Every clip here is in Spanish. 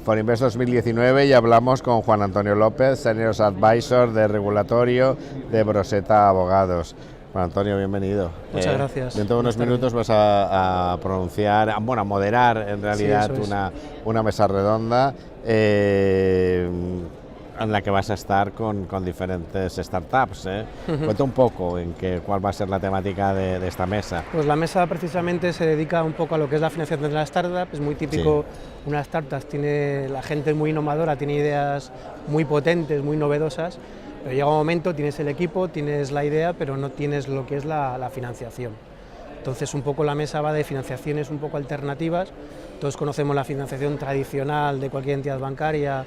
Forinvest 2019 y hablamos con Juan Antonio López, Senior Advisor de Regulatorio de Broseta Abogados. Juan Antonio, bienvenido. Muchas gracias. Dentro de unos minutos vas a pronunciar, bueno, a moderar en realidad una mesa redonda en la que vas a estar con diferentes startups. Cuenta un poco cuál va a ser la temática de esta mesa. Pues la mesa precisamente se dedica un poco a lo que es la financiación de la startup. Es muy típico, una startup la gente es muy innovadora, tiene ideas muy potentes, muy novedosas, pero llega un momento, tienes el equipo, tienes la idea, pero no tienes lo que es la financiación. Entonces un poco la mesa va de financiaciones un poco alternativas. Todos conocemos la financiación tradicional de cualquier entidad bancaria,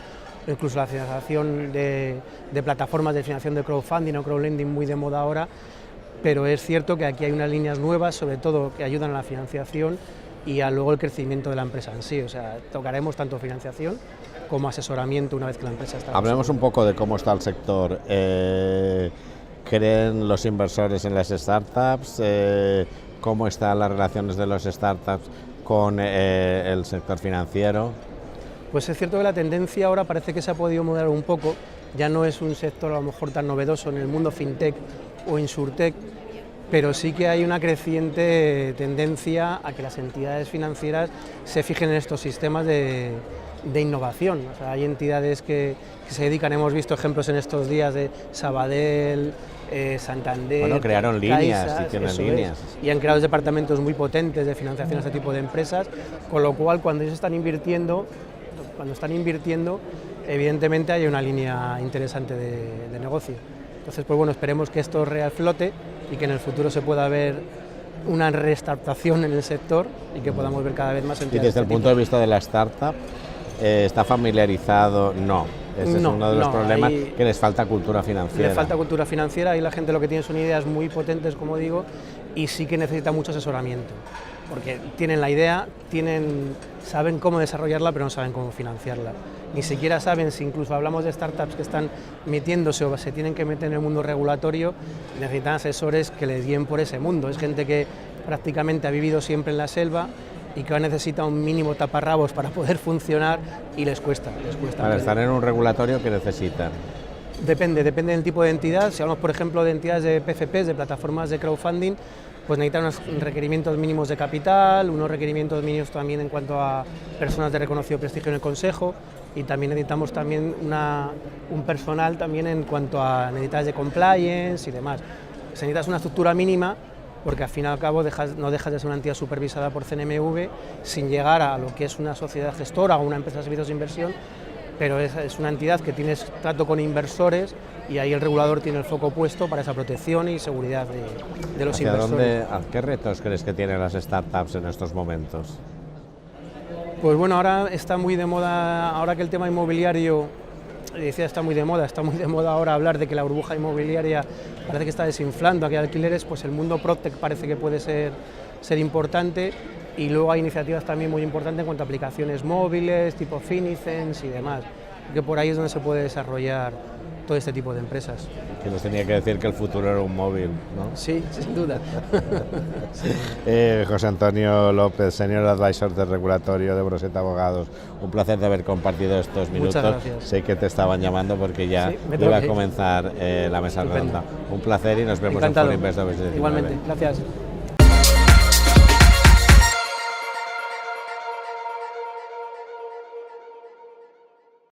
incluso la financiación de plataformas de financiación de crowdfunding o crowdlending muy de moda ahora, pero es cierto que aquí hay unas líneas nuevas, sobre todo que ayudan a la financiación y a luego el crecimiento de la empresa en sí. O sea, tocaremos tanto financiación como asesoramiento una vez que la empresa está. Hablemos un poco de cómo está el sector. ¿Creen los inversores en las startups? ¿Cómo están las relaciones de los startups con el sector financiero? Pues es cierto que la tendencia ahora parece que se ha podido mudar un poco, ya no es un sector a lo mejor tan novedoso en el mundo fintech o insurtech, pero sí que hay una creciente tendencia a que las entidades financieras se fijen en estos sistemas de innovación. O sea, hay entidades que se dedican, hemos visto ejemplos en estos días de Sabadell, Santander. Bueno, crearon líneas y tienen líneas. Y han creado departamentos muy potentes de financiación a este tipo de empresas, con lo cual cuando ellos están invirtiendo, evidentemente hay una línea interesante de negocio. Entonces, pues bueno, esperemos que esto reflote y que en el futuro se pueda ver una restartación en el sector y que podamos ver cada vez más entidades. Y desde el punto de vista de la startup, ¿está familiarizado? No. Ese es uno de los problemas, que les falta cultura financiera. Les falta cultura financiera y la gente lo que tiene son ideas muy potentes, como digo, y sí que necesita mucho asesoramiento. Porque tienen la idea, saben cómo desarrollarla, pero no saben cómo financiarla. Ni siquiera saben, si incluso hablamos de startups que están metiéndose o se tienen que meter en el mundo regulatorio, necesitan asesores que les guíen por ese mundo. Es gente que prácticamente ha vivido siempre en la selva y que necesita un mínimo taparrabos para poder funcionar y les cuesta. Para estar en un regulatorio, ¿qué necesitan? Depende del tipo de entidad. Si hablamos, por ejemplo, de entidades de PCPs, de plataformas de crowdfunding, pues necesitan unos requerimientos mínimos de capital, unos requerimientos mínimos también en cuanto a personas de reconocido prestigio en el Consejo, y también necesitamos también un personal también en cuanto a necesidades de compliance y demás. Se necesita una estructura mínima, porque al fin y al cabo no dejas de ser una entidad supervisada por CNMV sin llegar a lo que es una sociedad gestora o una empresa de servicios de inversión, pero es una entidad que tiene trato con inversores y ahí el regulador tiene el foco puesto para esa protección y seguridad de los inversores. ¿Qué retos crees que tienen las startups en estos momentos? Pues bueno, ahora está muy de moda, ahora que el tema inmobiliario, decía, está muy de moda ahora hablar de que la burbuja inmobiliaria parece que está desinflando, aquí hay alquileres, pues el mundo PropTech parece que puede ser importante. Y luego hay iniciativas también muy importantes en cuanto a aplicaciones móviles, tipo Finicens y demás, que por ahí es donde se puede desarrollar todo este tipo de empresas. Que nos tenía que decir que el futuro era un móvil, ¿no? Sí, sin duda. José Antonio López, Senior Advisor de Regulatorio de Broseta Abogados, un placer de haber compartido estos minutos. Muchas gracias. Sé que te estaban llamando porque ya iba a comenzar la mesa redonda. Un placer y nos vemos en Forinvest 2019. Igualmente, gracias.